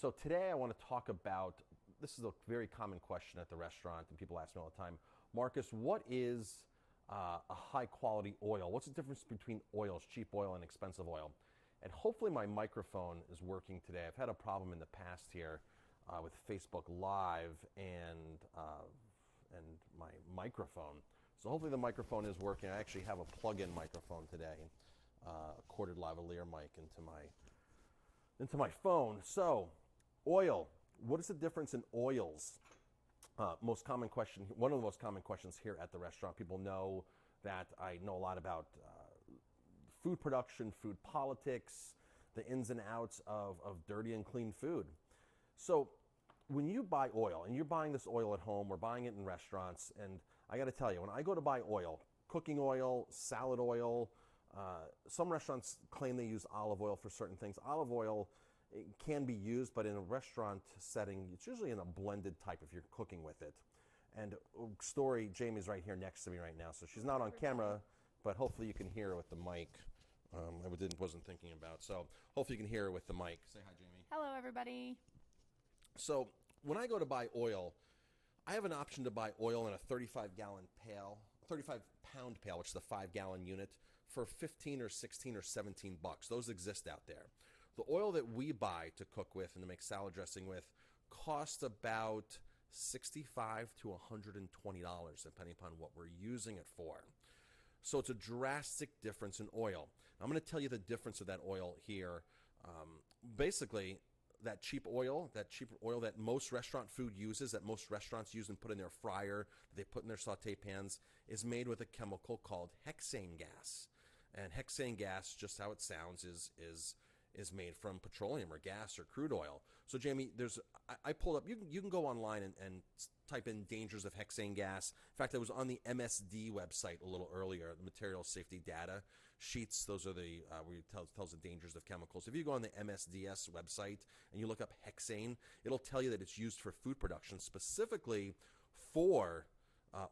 So today I want to talk about, this is a very common question at the restaurant and people ask me all the time, Marcus, what is a high quality oil? What's the difference between oils, cheap oil and expensive oil? And hopefully my microphone is working today. I've had a problem in the past here with Facebook Live and my microphone. So hopefully the microphone is working. I actually have a plug-in microphone today, a corded lavalier mic into my phone. So, oil. What is the difference in oils? Most common question. One of the most common questions here at the restaurant. People know that I know a lot about food production, food politics, the ins and outs of dirty and clean food. So, when you buy oil, and you're buying this oil at home, or buying it in restaurants, and I got to tell you, when I go to buy oil, cooking oil, salad oil, some restaurants claim they use olive oil for certain things. Olive oil can be used, but in a restaurant setting, it's usually in a blended type if you're cooking with it. And story, Jamie's right here next to me right now, so she's not on camera, but hopefully you can hear her with the mic. I wasn't thinking about, so hopefully you can hear her with the mic. Say hi, Jamie. Hello, everybody. So when I go to buy oil, I have an option to buy oil in a 35-pound pail, which is a 5-gallon unit, for 15 or 16 or 17 bucks. Those exist out there. The oil that we buy to cook with and to make salad dressing with costs about $65 to $120, depending upon what we're using it for. So it's a drastic difference in oil. Now, I'm going to tell you the difference of that oil here. Basically, that cheap oil that most restaurant food uses, that most restaurants use and put in their fryer, that they put in their saute pans, is made with a chemical called hexane gas. And hexane gas, just how it sounds, is made from petroleum or gas or crude oil. So Jamie, I pulled up, you can go online and type in Dangers of Hexane Gas. In fact, I was on the MSD website a little earlier, the Material Safety Data Sheets. Those are the, where it tells the dangers of chemicals. If you go on the MSDS website and you look up hexane, it'll tell you that it's used for food production, specifically for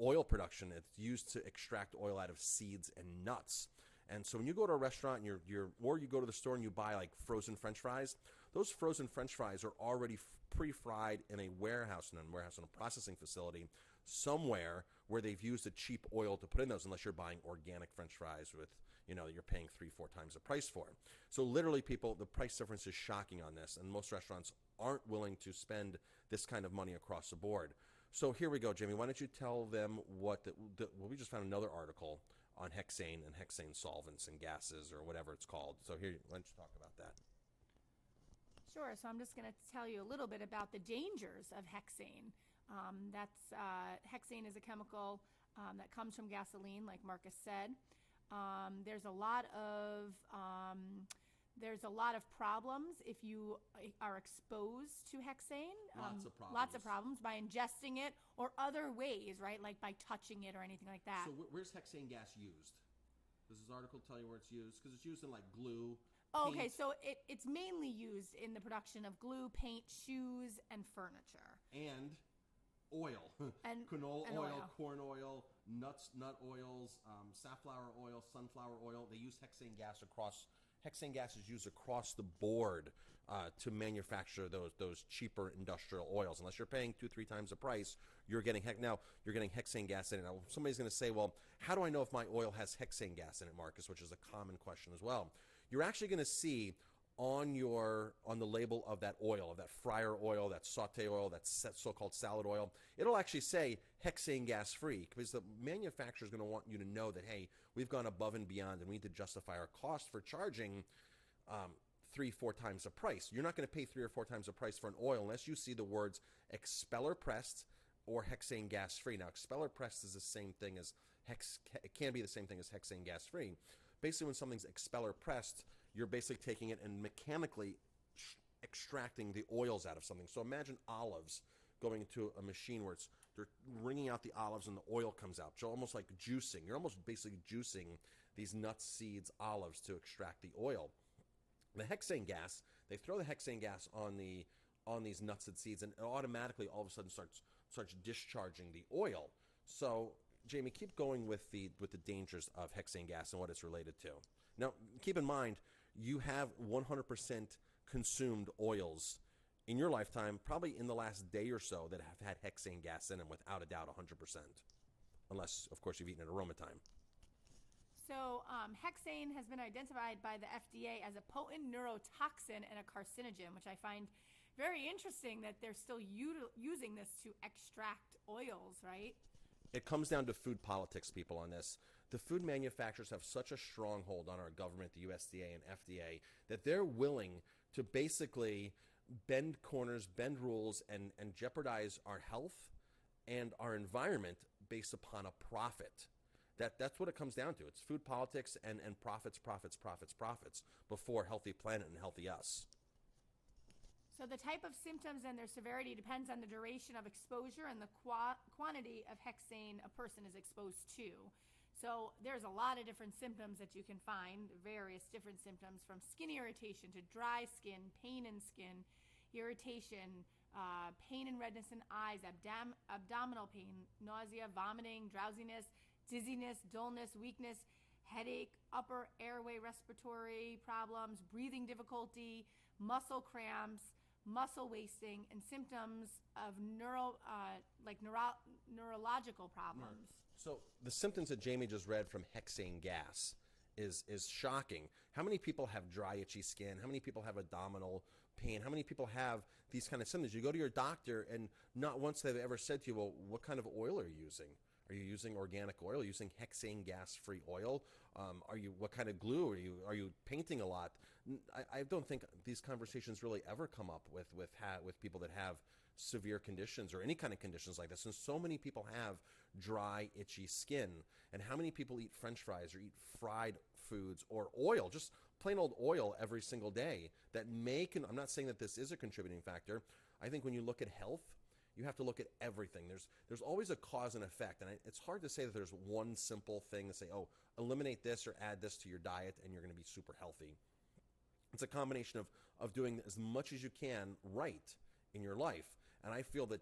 oil production. It's used to extract oil out of seeds and nuts. And so when you go to a restaurant and or you go to the store and you buy like frozen French fries, those frozen French fries are already pre-fried in a warehouse, in a processing facility somewhere where they've used a cheap oil to put in those, unless you're buying organic French fries with, you're paying 3-4 times the price for. So literally, people, the price difference is shocking on this, and most restaurants aren't willing to spend this kind of money across the board. So here we go, Jamie. Why don't you tell them well, we just found another article on hexane and hexane solvents and gases, or whatever it's called. So here, why don't you talk about that? Sure. So I'm just going to tell you a little bit about the dangers of hexane. Hexane is a chemical that comes from gasoline, like Marcus said. There's a lot of problems if you are exposed to hexane. Lots of problems. Lots of problems by ingesting it or other ways, right? Like by touching it or anything like that. So where's hexane gas used? Does this article tell you where it's used? Because it's used in like glue. Oh, okay, so it's mainly used in the production of glue, paint, shoes, and furniture. And oil. And canola and oil, corn oil, nut oils, safflower oil, sunflower oil. They use hexane gas across. Hexane gas is used across the board to manufacture those cheaper industrial oils. Unless you're paying 2-3 times the price, you're getting hexane gas in it. Now, somebody's going to say, well, how do I know if my oil has hexane gas in it, Marcus? Which is a common question as well. You're actually going to see on the label of that oil, of that fryer oil, that saute oil, that so-called salad oil, it'll actually say hexane gas free, because the manufacturer is going to want you to know that, hey, we've gone above and beyond and we need to justify our cost for charging 3-4 times the price. You're not going to pay 3 or 4 times the price for an oil unless you see the words expeller pressed or hexane gas free. Now, expeller pressed is the same thing as it can be the same thing as hexane gas free. Basically, when something's expeller pressed, you're basically taking it and mechanically extracting the oils out of something. So imagine olives going into a machine where they're wringing out the olives and the oil comes out. So almost like juicing. You're almost basically juicing these nuts, seeds, olives to extract the oil. The hexane gas, they throw the hexane gas on these nuts and seeds, and it automatically all of a sudden starts discharging the oil. So Jamie, keep going with the dangers of hexane gas and what it's related to. Now, keep in mind, you have 100% consumed oils in your lifetime, probably in the last day or so, that have had hexane gas in them, without a doubt, 100%. Unless, of course, you've eaten at Aroma Thyme. So hexane has been identified by the FDA as a potent neurotoxin and a carcinogen, which I find very interesting that they're still using this to extract oils, right? It comes down to food politics, people, on this. The food manufacturers have such a stronghold on our government, the USDA and FDA, that they're willing to basically bend corners, bend rules, and jeopardize our health and our environment based upon a profit. That's what it comes down to. It's food politics and profits before healthy planet and healthy us. So the type of symptoms and their severity depends on the duration of exposure and the quantity of hexane a person is exposed to. So there's a lot of different symptoms that you can find, various different symptoms, from skin irritation to dry skin, pain in skin, irritation, pain and redness in eyes, abdominal pain, nausea, vomiting, drowsiness, dizziness, dullness, weakness, headache, upper airway respiratory problems, breathing difficulty, muscle cramps, muscle wasting, and symptoms of neurological problems. So the symptoms that Jamie just read from hexane gas is shocking. How many people have dry, itchy skin? How many people have abdominal pain? How many people have these kind of symptoms? You go to your doctor, and not once they've ever said to you, well, what kind of oil are you using? Are you using organic oil? Are you using hexane gas-free oil? What kind of glue are you painting a lot? I don't think these conversations really ever come up with people that have severe conditions or any kind of conditions like this. And so many people have dry, itchy skin. And how many people eat French fries or eat fried foods or oil, just plain old oil, every single day that I'm not saying that this is a contributing factor. I think when you look at health, you have to look at everything. There's always a cause and effect, and it's hard to say that there's one simple thing to say, oh, eliminate this or add this to your diet and you're going to be super healthy. It's a combination of doing as much as you can right in your life, and I feel that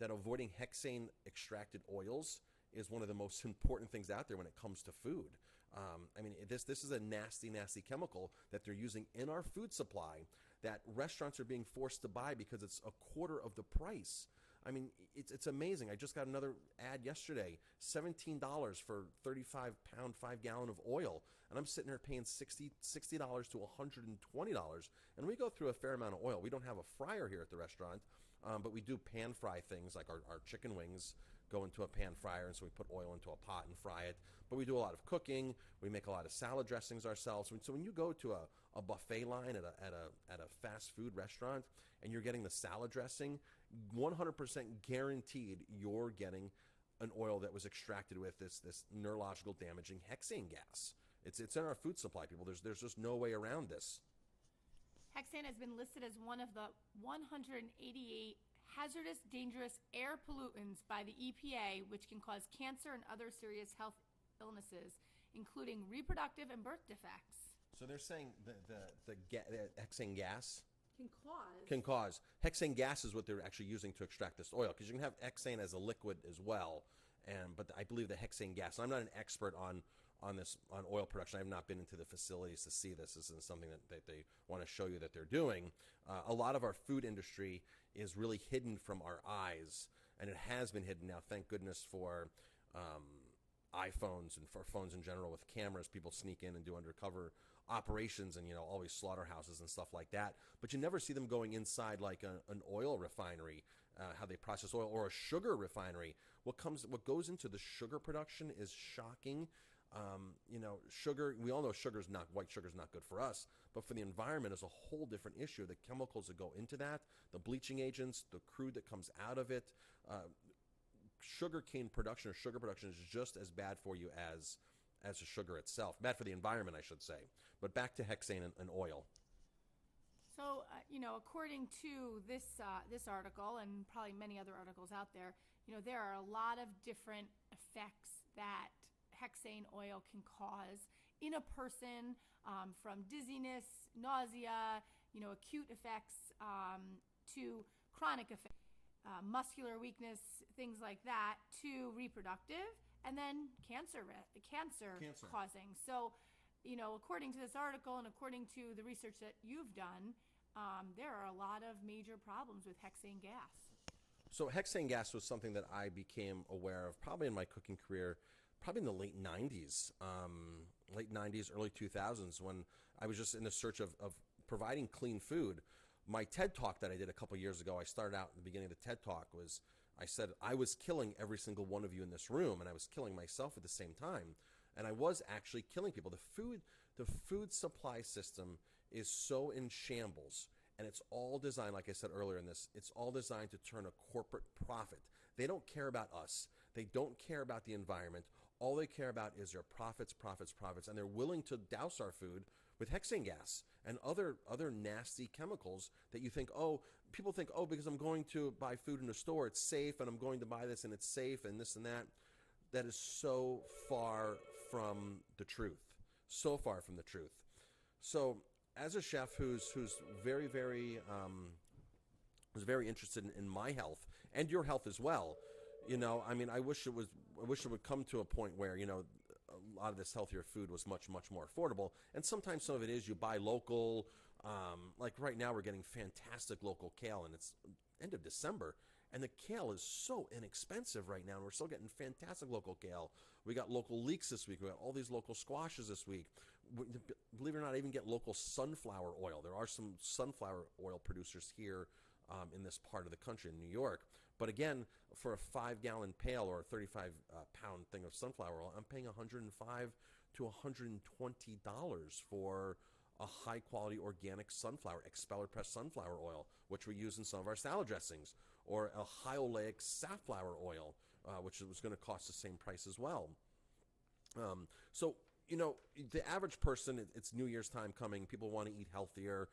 avoiding hexane extracted oils is one of the most important things out there when it comes to food. I mean, this is a nasty, nasty chemical that they're using in our food supply that restaurants are being forced to buy because it's a quarter of the price. I mean, it's amazing. I just got another ad yesterday, $17 for 35-pound, 5-gallon of oil. And I'm sitting there paying $60 to $120. And we go through a fair amount of oil. We don't have a fryer here at the restaurant, but we do pan fry things like our chicken wings go into a pan fryer, and so we put oil into a pot and fry it. But we do a lot of cooking. We make a lot of salad dressings ourselves. So when you go to a buffet line at a fast food restaurant and you're getting the salad dressing, 100% guaranteed you're getting an oil that was extracted with this neurological damaging hexane gas. It's in our food supply, people. There's just no way around this. Hexane has been listed as one of the 188 hazardous, dangerous air pollutants by the EPA, which can cause cancer and other serious health illnesses, including reproductive and birth defects. So they're saying the hexane gas can cause. Hexane gas is what they're actually using to extract this oil, because you can have hexane as a liquid as well. But I believe the hexane gas, I'm not an expert on oil production. I have not been into the facilities to see this. This is something that they want to show you that they're doing. A lot of our food industry is really hidden from our eyes, and it has been hidden now, thank goodness, for iPhones and for phones in general with cameras. People sneak in and do undercover operations, and all these slaughterhouses and stuff like that. But you never see them going inside like an oil refinery, how they process oil, or a sugar refinery. What goes into the sugar production is shocking. Sugar, we all know white sugar is not good for us, but for the environment is a whole different issue. The chemicals that go into that, the bleaching agents, the crude that comes out of it, sugarcane production or sugar production is just as bad for you as the sugar itself. Bad for the environment, I should say. But back to hexane and oil. So, according to this article and probably many other articles out there, there are a lot of different effects that hexane oil can cause in a person, from dizziness, nausea, acute effects, to chronic effects, muscular weakness, things like that, to reproductive, and then cancer causing. So, according to this article and according to the research that you've done, there are a lot of major problems with hexane gas. So hexane gas was something that I became aware of probably in my cooking career, probably in the late 90s, early 2000s, when I was just in the search of providing clean food. My TED Talk that I did a couple years ago, I started out in the beginning of the TED Talk, was I said I was killing every single one of you in this room, and I was killing myself at the same time. And I was actually killing people. The food supply system is so in shambles. And it's all designed, like I said earlier in this, it's all designed to turn a corporate profit. They don't care about us. They don't care about the environment. All they care about is their profits, profits, profits. And they're willing to douse our food with hexane gas and other nasty chemicals that you think, people think, because I'm going to buy food in a store, it's safe, and I'm going to buy this and it's safe and this and that. That is so far from the truth. So far from the truth. So as a chef who's very, very was very interested in my health and your health as well, I wish it would come to a point where, a lot of this healthier food was much, much more affordable. And sometimes some of it is you buy local. Like right now we're getting fantastic local kale, and it's end of December. And the kale is so inexpensive right now, and we're still getting fantastic local kale. We got local leeks this week. We got all these local squashes this week. Believe it or not, I even get local sunflower oil. There are some sunflower oil producers here in this part of the country, in New York. But again, for a 5-gallon pail or a 35-pound thing of sunflower oil, I'm paying $105 to $120 for a high-quality organic sunflower, expeller-pressed sunflower oil, which we use in some of our salad dressings, or a high oleic safflower oil, which was going to cost the same price as well. So, the average person, it's New Year's time coming, people want to eat healthier.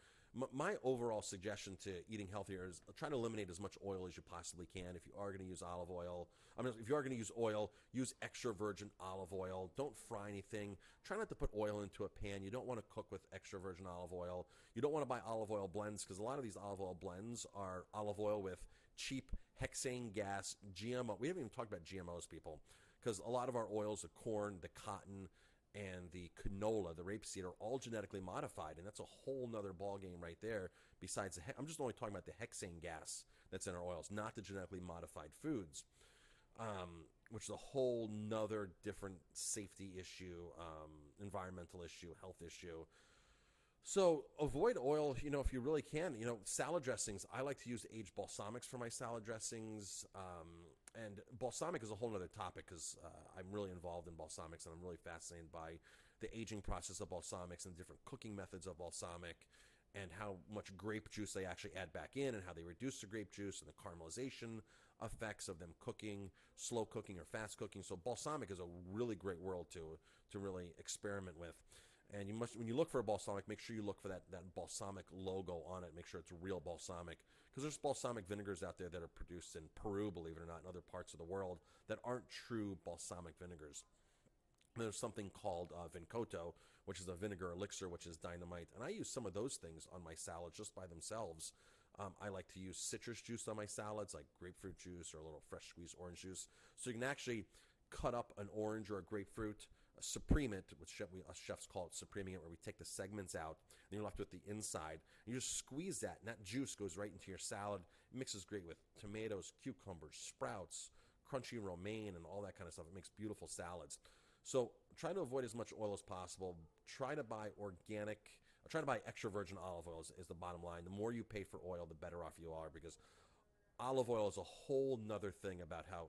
My overall suggestion to eating healthier is try to eliminate as much oil as you possibly can. If you are going to use olive oil, if you are going to use oil, use extra virgin olive oil. Don't fry anything. Try not to put oil into a pan. You don't want to cook with extra virgin olive oil. You don't want to buy olive oil blends, because a lot of these olive oil blends are olive oil with cheap hexane gas GMO. We haven't even talked about GMOs, people, because a lot of our oils, the corn, the cotton, and the canola, the rapeseed, are all genetically modified, and that's a whole nother ballgame right there. Besides, I'm just only talking about the hexane gas that's in our oils, not the genetically modified foods, which is a whole nother different safety issue, environmental issue, health issue. So avoid oil, if you really can. Salad dressings, I like to use aged balsamics for my salad dressings. And balsamic is a whole other topic, because I'm really involved in balsamics, and I'm really fascinated by the aging process of balsamics and the different cooking methods of balsamic, and how much grape juice they actually add back in, and how they reduce the grape juice, and the caramelization effects of them cooking, slow cooking or fast cooking. So balsamic is a really great world to really experiment with. And when you look for a balsamic, make sure you look for that balsamic logo on it. Make sure it's real balsamic, because there's balsamic vinegars out there that are produced in Peru, believe it or not, and other parts of the world, that aren't true balsamic vinegars. There's something called Vincoto, which is a vinegar elixir, which is dynamite. And I use some of those things on my salads just by themselves. I like to use citrus juice on my salads, like grapefruit juice or a little fresh squeezed orange juice. So you can actually cut up an orange or a grapefruit, supreme it, which us chefs call it supreming it, where we take the segments out, and you're left with the inside. And you just squeeze that, and that juice goes right into your salad. It mixes great with tomatoes, cucumbers, sprouts, crunchy romaine, and all that kind of stuff. It makes beautiful salads. So try to avoid as much oil as possible. Try to buy organic, or try to buy extra virgin olive oil is the bottom line. The more you pay for oil, the better off you are, because olive oil is a whole nother thing about how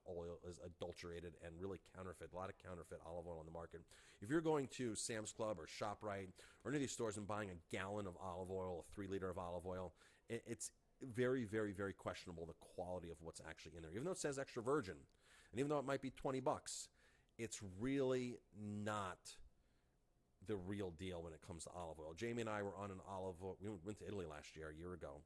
oil is adulterated and really counterfeit. A lot of counterfeit olive oil on the market. If you're going to Sam's Club or ShopRite or any of these stores and buying a gallon of olive oil, a 3-liter of olive oil, it's very, very, very questionable, the quality of what's actually in there. Even though it says extra virgin, and even though it might be $20, it's really not the real deal when it comes to olive oil. Jamie and I were on an olive oil. We went to Italy last year, a year ago.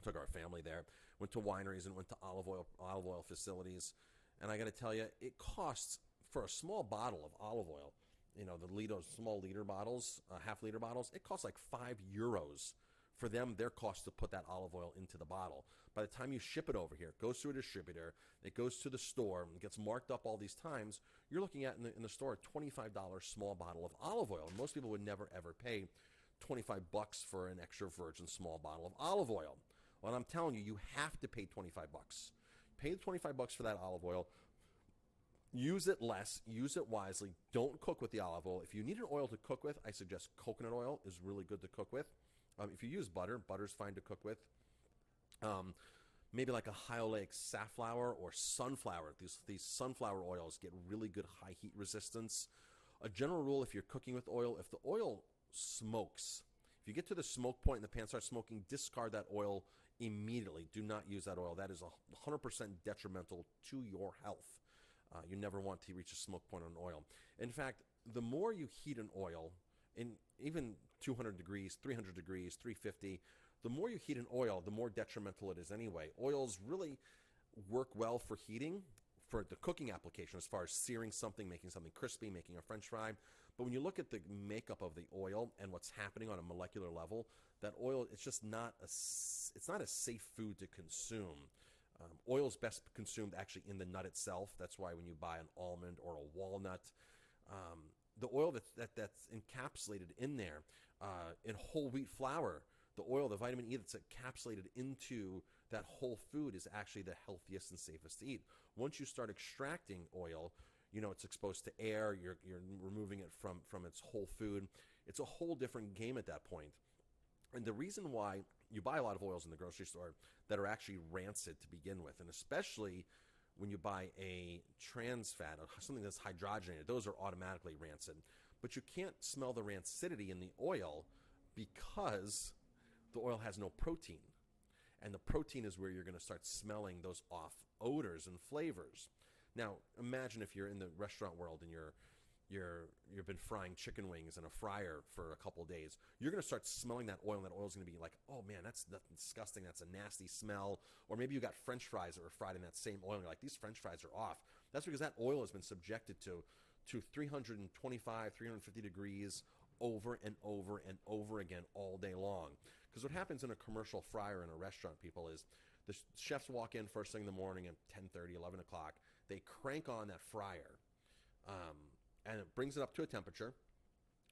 Took our family there, went to wineries and went to olive oil facilities. And I got to tell you, it costs, for a small bottle of olive oil, the small liter bottles, half-liter bottles, it costs like €5 for them, their cost to put that olive oil into the bottle. By the time you ship it over here, it goes through a distributor, it goes to the store, and gets marked up all these times, you're looking at in the store a $25 small bottle of olive oil. Most people would never, ever pay $25 for an extra virgin small bottle of olive oil. Well, I'm telling you, you have to pay $25. Pay the $25 for that olive oil. Use it less. Use it wisely. Don't cook with the olive oil. If you need an oil to cook with, I suggest coconut oil is really good to cook with. If you use butter, butter's fine to cook with. Maybe like a high oleic safflower or sunflower. These sunflower oils get really good high heat resistance. A general rule, if you're cooking with oil, if the oil smokes, if you get to the smoke point and the pan starts smoking, discard that oil immediately. Do not use that oil. That is 100% detrimental to your health. You never want to reach a smoke point on oil. In fact, the more you heat an oil, in even 200 degrees, 300 degrees, 350, the more you heat an oil, the more detrimental it is anyway. Oils really work well for heating, for the cooking application, as far as searing something, making something crispy, making a French fry. But when you look at the makeup of the oil and what's happening on a molecular level, that oil, it's just not a safe food to consume. Oil is best consumed actually in the nut itself. That's why when you buy an almond or a walnut, the oil that's encapsulated in there, in whole wheat flour, the oil, the vitamin E that's encapsulated into that whole food is actually the healthiest and safest to eat. Once you start extracting oil, it's exposed to air, you're removing it from its whole food. It's a whole different game at that point. And the reason why you buy a lot of oils in the grocery store that are actually rancid to begin with, and especially when you buy a trans fat, or something that's hydrogenated, those are automatically rancid. But you can't smell the rancidity in the oil because the oil has no protein. And the protein is where you're going to start smelling those off odors and flavors. Now, imagine if you're in the restaurant world and you've been frying chicken wings in a fryer for a couple of days. You're going to start smelling that oil, and that oil's going to be like, oh man, that's disgusting. That's a nasty smell. Or maybe you got French fries that were fried in that same oil, and you're like, these French fries are off. That's because that oil has been subjected to 325, 350 degrees over and over and over again all day long. Because what happens in a commercial fryer in a restaurant, people, is the chefs walk in first thing in the morning at 10:30, 11 o'clock. They crank on that fryer, and it brings it up to a temperature.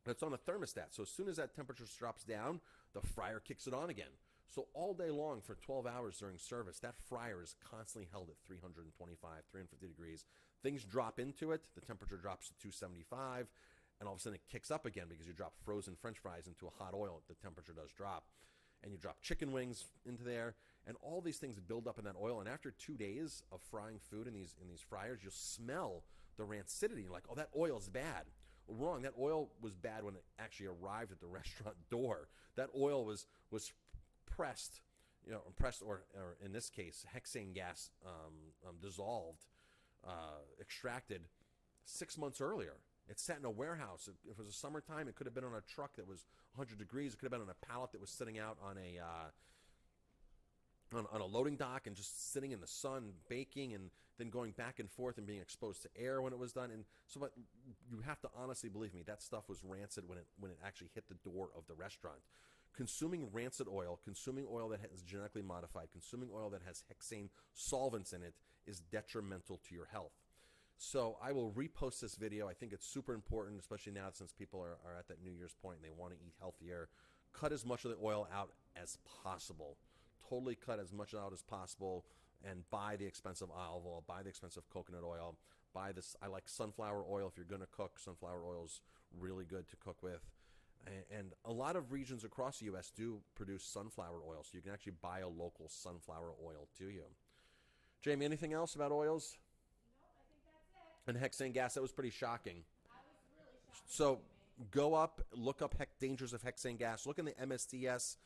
It's on a thermostat. So as soon as that temperature drops down, the fryer kicks it on again. So all day long for 12 hours during service, that fryer is constantly held at 325, 350 degrees. Things drop into it. The temperature drops to 275. And all of a sudden it kicks up again because you drop frozen French fries into a hot oil. The temperature does drop. And you drop chicken wings into there. And all these things build up in that oil. And after 2 days of frying food in these fryers, you'll smell the rancidity. You're like, oh, that oil is bad. Well, wrong. That oil was bad when it actually arrived at the restaurant door. That oil was pressed, or in this case, hexane gas dissolved, extracted 6 months earlier. It sat in a warehouse. If it was a summertime, it could have been on a truck that was 100 degrees. It could have been on a pallet that was sitting out on a loading dock and just sitting in the sun, baking, and then going back and forth and being exposed to air when it was done. And so, but you have to honestly believe me, that stuff was rancid when it actually hit the door of the restaurant. Consuming rancid oil, consuming oil that is genetically modified, consuming oil that has hexane solvents in it is detrimental to your health. So I will repost this video. I think it's super important, especially now since people are at that New Year's point and they want to eat healthier. Cut as much of the oil out as possible. Totally cut as much out as possible and buy the expensive olive oil, buy the expensive coconut oil, buy this. I like sunflower oil if you're going to cook. Sunflower oil is really good to cook with. And a lot of regions across the U.S. do produce sunflower oil, so you can actually buy a local sunflower oil to you. Jamie, anything else about oils? And hexane gas, that was pretty shocking. That was really shocking. So go up, look up Dangers of Hexane Gas. Look in the MSDS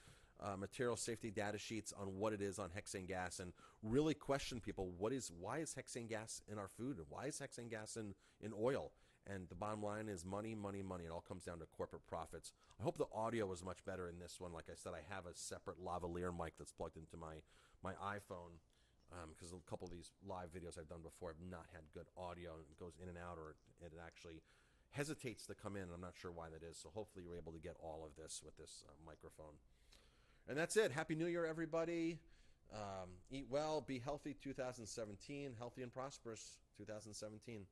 material safety data sheets on what it is on hexane gas, and really question people, why is hexane gas in our food? Why is hexane gas in oil? And the bottom line is money, money, money. It all comes down to corporate profits. I hope the audio was much better in this one. Like I said, I have a separate lavalier mic that's plugged into my iPhone. Because a couple of these live videos I've done before have not had good audio, and it goes in and out, or it actually hesitates to come in. I'm not sure why that is. So hopefully you're able to get all of this with this microphone. And that's it. Happy New Year, everybody. Eat well, be healthy 2017, healthy and prosperous 2017.